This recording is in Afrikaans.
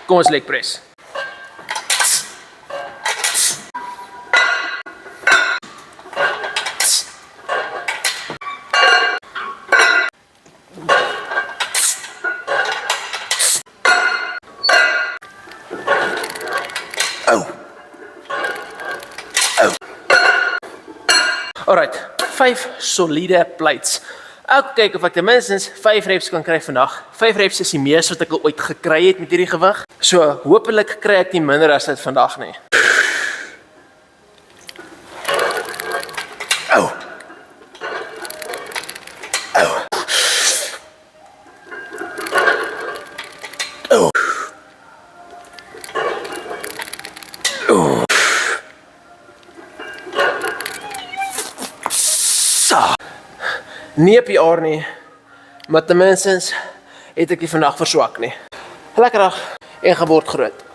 Kom ons leg press. Alright, 5 soliede plates. Ek kyk of ek ten minstens 5 reps kan kry vandag. 5 reps is die meeste wat ek al ooit gekry het met hierdie gewig. So, hopelik kry ek nie minder as dit vandag nie. Nie op die aar nie, maar ten minstens het ek die vandag verswak nie. Lekker dag en geword groot.